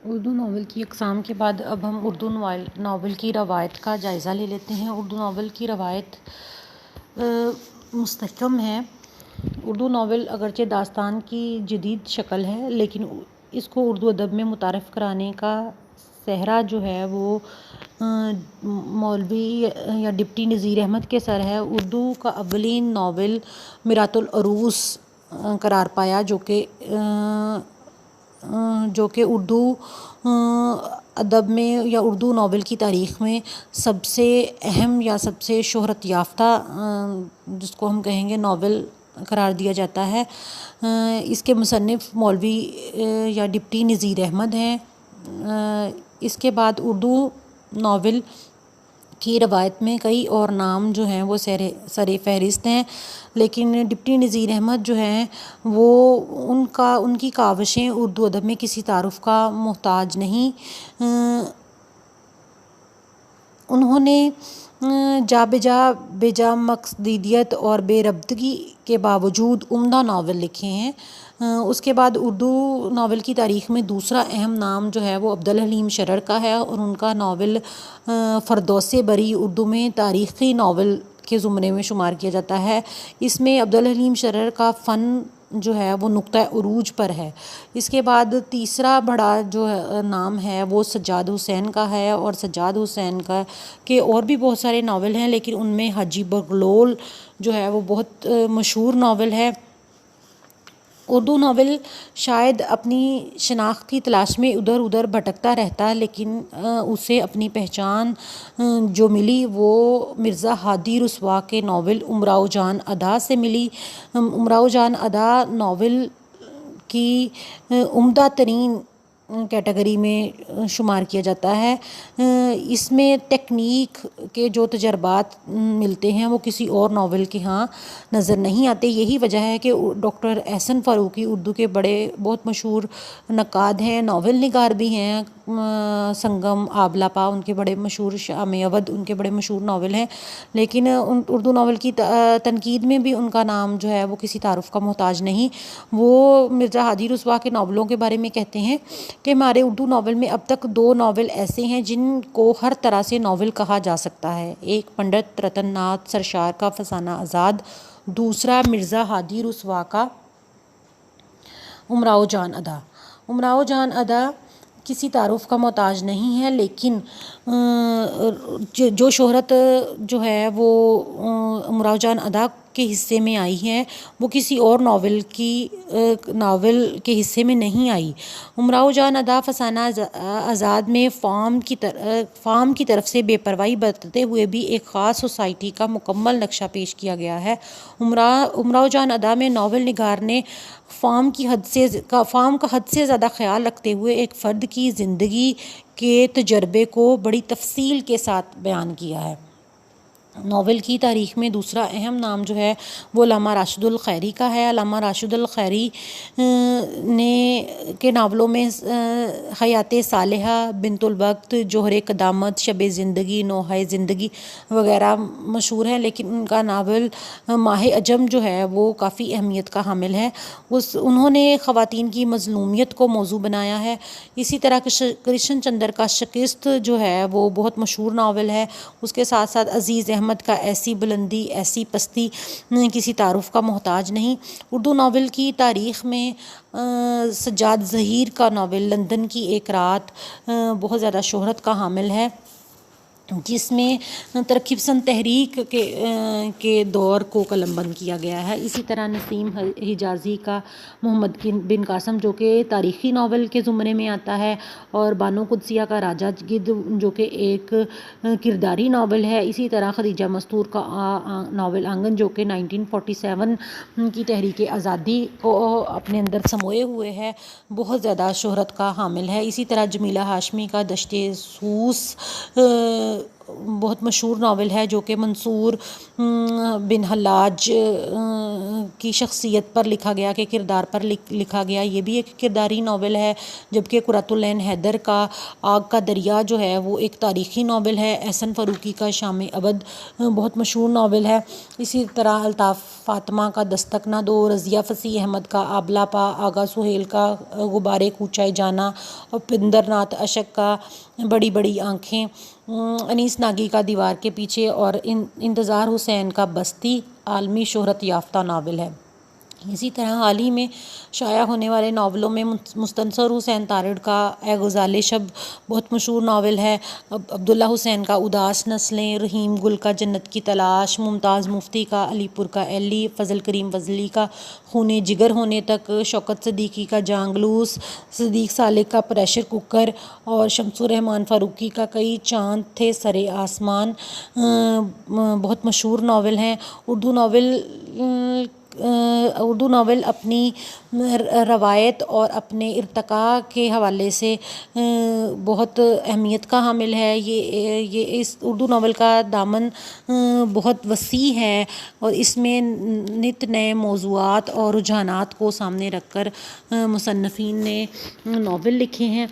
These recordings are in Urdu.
اردو ناول کی اقسام کے بعد اب ہم اردو ناول کی روایت کا جائزہ لے لیتے ہیں۔ اردو ناول کی روایت مستحکم ہے۔ اردو ناول اگرچہ داستان کی جدید شکل ہے، لیکن اس کو اردو ادب میں متعارف کرانے کا سہرا جو ہے وہ مولوی یا ڈپٹی نذیر احمد کے سر ہے۔ اردو کا اولین ناول میرات العروس قرار پایا، جو کہ اردو ادب میں یا اردو ناول کی تاریخ میں سب سے اہم یا سب سے شہرت یافتہ جس کو ہم کہیں گے ناول قرار دیا جاتا ہے۔ اس کے مصنف مولوی یا ڈپٹی نذیر احمد ہیں۔ اس کے بعد اردو ناول کی روایت میں کئی اور نام جو ہیں وہ سر فہرست ہیں، لیکن ڈپٹی نذیر احمد جو ہیں وہ ان کی کاوشیں اردو ادب میں کسی تعارف کا محتاج نہیں۔ انہوں نے بجا مقصدیت اور بے ربطگی کے باوجود عمدہ ناول لکھے ہیں۔ اس کے بعد اردو ناول کی تاریخ میں دوسرا اہم نام جو ہے وہ عبدالحلیم شرر کا ہے، اور ان کا ناول فردوس بری اردو میں تاریخی ناول کے زمرے میں شمار کیا جاتا ہے۔ اس میں عبدالحلیم شرر کا فن جو ہے وہ نقطہ عروج پر ہے۔ اس کے بعد تیسرا بڑا جو نام ہے وہ سجاد حسین کا ہے، اور سجاد حسین کے اور بھی بہت سارے ناول ہیں، لیکن ان میں حاجی بغلول جو ہے وہ بہت مشہور ناول ہے۔ اردو ناول شاید اپنی شناخت کی تلاش میں ادھر ادھر بھٹکتا رہتا، لیکن اسے اپنی پہچان جو ملی وہ مرزا ہادی رسوا کے ناول امراؤ جان ادا سے ملی۔ امراؤ جان ادا ناول کی عمدہ ترین کیٹیگری میں شمار کیا جاتا ہے۔ اس میں ٹیکنیک کے جو تجربات ملتے ہیں وہ کسی اور ناول کے ہاں نظر نہیں آتے۔ یہی وجہ ہے کہ ڈاکٹر احسن فاروقی اردو کے بہت مشہور نقاد ہیں، ناول نگار بھی ہیں۔ سنگم، آبلاپا ان کے بڑے مشہور، شام اودھ ان کے بڑے مشہور ناول ہیں، لیکن اردو ناول کی تنقید میں بھی ان کا نام جو ہے وہ کسی تعارف کا محتاج نہیں۔ وہ مرزا ہادی رسوا کے ناولوں کے بارے میں کہتے ہیں کہ ہمارے اردو ناول میں اب تک 2 ناول ایسے ہیں جن کو ہر طرح سے ناول کہا جا سکتا ہے، ایک پنڈت رتن ناتھ سرشار کا فسانہ آزاد، دوسرا مرزا ہادی رسوا کا امراؤ جان ادا۔ امراؤ جان ادا کسی تعارف کا محتاج نہیں ہے، لیکن جو شہرت جو ہے وہ امراؤ جان ادا کے حصے میں آئی ہے وہ کسی اور ناول کے حصے میں نہیں آئی۔ امراؤ جان ادا فسانہ آزاد میں فارم کی طرف سے بے پرواہی برتتے ہوئے بھی ایک خاص سوسائٹی کا مکمل نقشہ پیش کیا گیا ہے۔ امراؤ جان ادا میں ناول نگار نے فارم کا حد سے زیادہ خیال رکھتے ہوئے ایک فرد کی زندگی کے تجربے کو بڑی تفصیل کے ساتھ بیان کیا ہے۔ ناول کی تاریخ میں دوسرا اہم نام جو ہے وہ علامہ راشد الخیری کا ہے۔ علامہ راشد الخیری کے ناولوں میں حیات صالحہ، بنت الوقت، جوہر قدامت، شب زندگی، نوحہ زندگی وغیرہ مشہور ہیں، لیکن ان کا ناول ماہ عجم جو ہے وہ کافی اہمیت کا حامل ہے۔ انہوں نے خواتین کی مظلومیت کو موضوع بنایا ہے۔ اسی طرح کرشن چندر کا شکست جو ہے وہ بہت مشہور ناول ہے۔ اس کے ساتھ ساتھ عزیز احمد کا ایسی بلندی ایسی پستی کسی تعارف کا محتاج نہیں۔ اردو ناول کی تاریخ میں سجاد ظہیر کا ناول لندن کی ایک رات بہت زیادہ شہرت کا حامل ہے، جس میں ترقی پسند تحریک کے دور کو قلم بند کیا گیا ہے۔ اسی طرح نسیم حجازی کا محمد بن قاسم جو کہ تاریخی ناول کے زمرے میں آتا ہے، اور بانو قدسیہ کا راجہ گدھ جو کہ ایک کرداری ناول ہے۔ اسی طرح خدیجہ مستور کا ناول آنگن جو کہ 1947 کی تحریک آزادی کو اپنے اندر سموئے ہوئے ہے، بہت زیادہ شہرت کا حامل ہے۔ اسی طرح جمیلہ ہاشمی کا دشت سوس بہت مشہور ناول ہے جو کہ منصور بن حلاج کی شخصیت پر لکھا گیا، کہ کردار پر لکھا گیا، یہ بھی ایک کرداری ناول ہے۔ جبکہ قرۃ العین حیدر کا آگ کا دریا جو ہے وہ ایک تاریخی ناول ہے۔ احسن فاروقی کا شام ابد بہت مشہور ناول ہے۔ اسی طرح الطاف فاطمہ کا دستک نہ دو، رضیہ فصیح احمد کا آبلہ پا، آغا سہیل کا غبارے کوچہ جانا، اور پندر ناتھ اشک کا بڑی بڑی آنکھیں، انیس ناگی کا دیوار کے پیچھے، اور انتظار حسین کا بستی عالمی شہرت یافتہ ناول ہے۔ اسی طرح حال ہی میں شائع ہونے والے ناولوں میں مستنصر حسین تارڑ کا اے غزال شب بہت مشہور ناول ہے۔ عبداللہ حسین کا اداس نسلیں، رحیم گل کا جنت کی تلاش، ممتاز مفتی کا علی پور کا ایلی، فضل کریم فضلی کا خون جگر ہونے تک، شوکت صدیقی کا جانگلوس، صدیق سالک کا پریشر کوکر، اور شمس الرحمن فاروقی کا کئی چاند تھے سرے آسمان بہت مشہور ناول ہیں۔ اردو ناول اپنی روایت اور اپنے ارتقاء کے حوالے سے بہت اہمیت کا حامل ہے۔ یہ اس اردو ناول کا دامن بہت وسیع ہے، اور اس میں نت نئے موضوعات اور رجحانات کو سامنے رکھ کر مصنفین نے ناول لکھے ہیں۔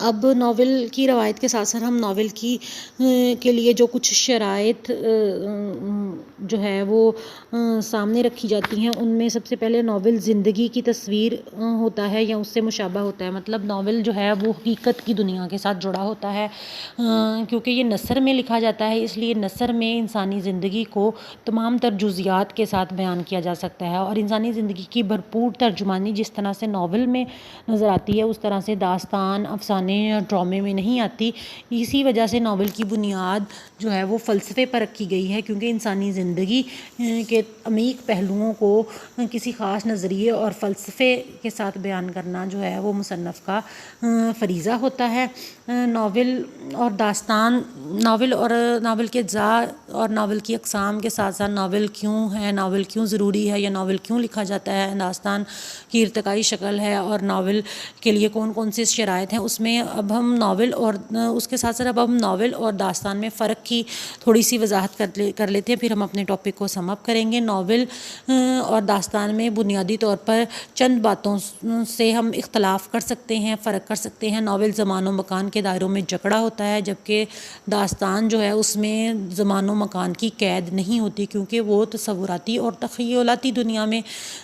اب ناول کی روایت کے ساتھ ساتھ ہم ناول کے لیے جو کچھ شرائط جو ہے وہ سامنے رکھی جاتی ہیں، ان میں سب سے پہلے ناول زندگی کی تصویر ہوتا ہے یا اس سے مشابہ ہوتا ہے، مطلب ناول جو ہے وہ حقیقت کی دنیا کے ساتھ جڑا ہوتا ہے، کیونکہ یہ نثر میں لکھا جاتا ہے، اس لیے نثر میں انسانی زندگی کو تمام تر جزیات کے ساتھ بیان کیا جا سکتا ہے، اور انسانی زندگی کی بھرپور ترجمانی جس طرح سے ناول میں نظر آتی ہے اس طرح سے داستان، افسانے یا ڈرامے میں نہیں آتی۔ اسی وجہ سے ناول کی بنیاد جو ہے وہ فلسفے پر رکھی گئی ہے، کیونکہ انسانی زندگی کے عمیق پہلوؤں کو کسی خاص نظریے اور فلسفے کے ساتھ بیان کرنا جو ہے وہ مصنف کا فریضہ ہوتا ہے۔ ناول اور داستان، ناول کے اجزاء اور ناول کی اقسام کے ساتھ ساتھ ناول کیوں ہے، ناول کیوں ضروری ہے یا ناول کیوں لکھا جاتا ہے، داستان کی ارتقائی شکل ہے اور ناول کے لیے کون کون سی شرائط ہیں، اس میں اب ہم ناول اور اس کے ساتھ ساتھ اب ہم ناول اور داستان میں فرق کی تھوڑی سی وضاحت کر لیتے ہیں، پھر ہم اپنے ٹاپک کو سم اپ کریں گے۔ ناول اور داستان میں بنیادی طور پر چند باتوں سے ہم اختلاف کر سکتے ہیں، فرق کر سکتے ہیں۔ ناول زمان و مکان کے دائروں میں جکڑا ہوتا ہے، جبکہ داستان جو ہے اس میں زمان و مکان کی قید نہیں ہوتی، کیونکہ وہ تصوراتی اور تخیلاتی دنیا میں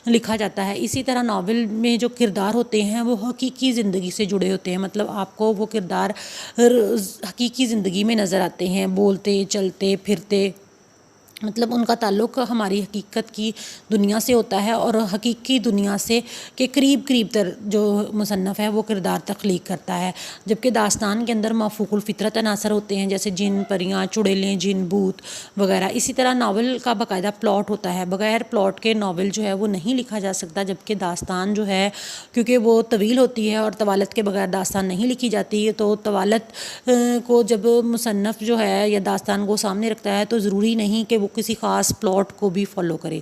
لکھا جاتا ہے۔ اسی طرح ناول میں جو کردار ہوتے ہیں وہ حقیقی زندگی سے جڑے ہوتے ہیں، مطلب آپ کو وہ کردار حقیقی زندگی میں نظر آتے ہیں، بولتے چلتے پھرتے، مطلب ان کا تعلق ہماری حقیقت کی دنیا سے ہوتا ہے، اور حقیقی دنیا سے کے قریب تر جو مصنف ہے وہ کردار تخلیق کرتا ہے، جبکہ داستان کے اندر مافوق الفطرت عناصر ہوتے ہیں، جیسے جن، پریاں، چڑیلیں، جن، بھوت وغیرہ۔ اسی طرح ناول کا باقاعدہ پلاٹ ہوتا ہے، بغیر پلاٹ کے ناول جو ہے وہ نہیں لکھا جا سکتا، جبکہ داستان جو ہے کیونکہ وہ طویل ہوتی ہے اور طوالت کے بغیر داستان نہیں لکھی جاتی، تو طوالت کو جب مصنف جو ہے یا داستان کو سامنے رکھتا ہے تو ضروری نہیں کہ وہ کسی خاص پلاٹ کو بھی فالو کرے۔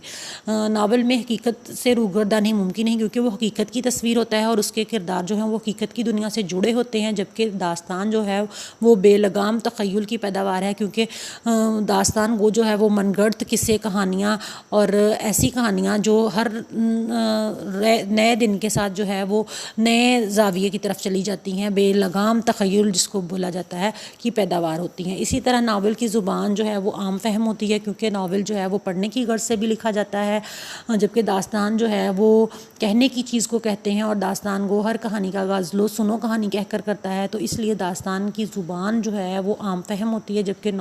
ناول میں حقیقت سے روگردانی ممکن ہے، کیونکہ وہ حقیقت کی تصویر ہوتا ہے اور اس کے کردار جو ہیں وہ حقیقت کی دنیا سے جڑے ہوتے ہیں، جبکہ داستان جو ہے وہ بے لگام تخیل کی پیداوار ہے، کیونکہ داستان وہ جو ہے وہ من گڑت قصے، کہانیاں اور ایسی کہانیاں جو ہر نئے دن کے ساتھ جو ہے وہ نئے زاویے کی طرف چلی جاتی ہیں، بے لگام تخیل جس کو بولا جاتا ہے کی پیداوار ہوتی ہیں۔ اسی طرح ناول کی زبان جو ہے وہ عام فہم ہوتی ہے، کیونکہ ناول جو ہے وہ پڑھنے کی غرض سے بھی لکھا جاتا ہے، جبکہ داستان جو ہے وہ کہنے کی چیز کو کہتے ہیں، اور داستان کو ہر کہانی کا آغاز لو سنو کہانی کہہ کر کرتا ہے، تو اس لیے داستان کی زبان جو ہے وہ عام فہم ہوتی ہے، جبکہ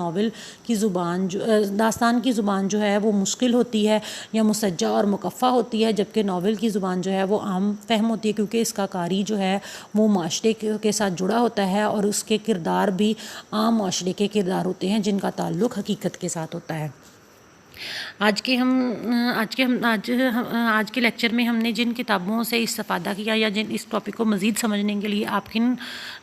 داستان کی زبان جو ہے وہ مشکل ہوتی ہے یا مسجع اور مکفّہ ہوتی ہے، جبکہ ناول کی زبان جو ہے وہ عام فہم ہوتی ہے، کیونکہ اس کا قاری جو ہے وہ معاشرے کے ساتھ جڑا ہوتا ہے، اور اس کے کردار بھی عام معاشرے کے کردار ہوتے ہیں جن کا تعلق حقیقت کے ساتھ ہوتا ہے۔ آج کے لیکچر میں ہم نے جن کتابوں سے استفادہ کیا یا جن اس ٹاپک کو مزید سمجھنے کے لیے آپ کن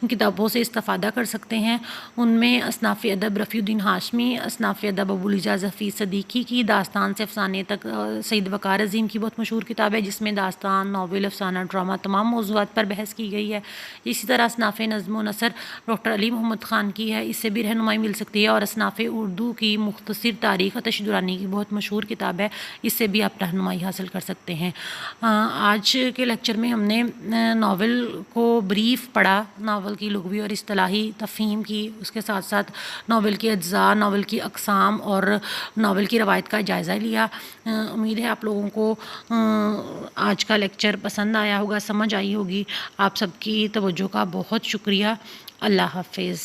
کتابوں سے استفادہ کر سکتے ہیں، ان میں اصناف ادب رفیع الدین ہاشمی، اصناف ادب ابوالاعجاز حفیظ صدیقی کی داستان سے افسانے تک سید وقار عظیم کی بہت مشہور کتاب ہے، جس میں داستان، ناول، افسانہ، ڈرامہ تمام موضوعات پر بحث کی گئی ہے۔ اسی طرح اصناف نظم و نثر ڈاکٹر علی محمد خان کی ہے، اس سے بھی رہنمائی مل سکتی ہے، اور اصناف اردو کی مختصر تاریخ آتش درانی کی بہت مشہور کتاب ہے، اس سے بھی آپ رہنمائی حاصل کر سکتے ہیں۔ آج کے لیکچر میں ہم نے ناول کو بریف پڑھا، ناول کی لغوی اور اصطلاحی تفہیم کی، اس کے ساتھ ساتھ ناول کے اجزاء، ناول کی اقسام اور ناول کی روایت کا جائزہ لیا۔ امید ہے آپ لوگوں کو آج کا لیکچر پسند آیا ہوگا، سمجھ آئی ہوگی۔ آپ سب کی توجہ کا بہت شکریہ۔ اللہ حافظ۔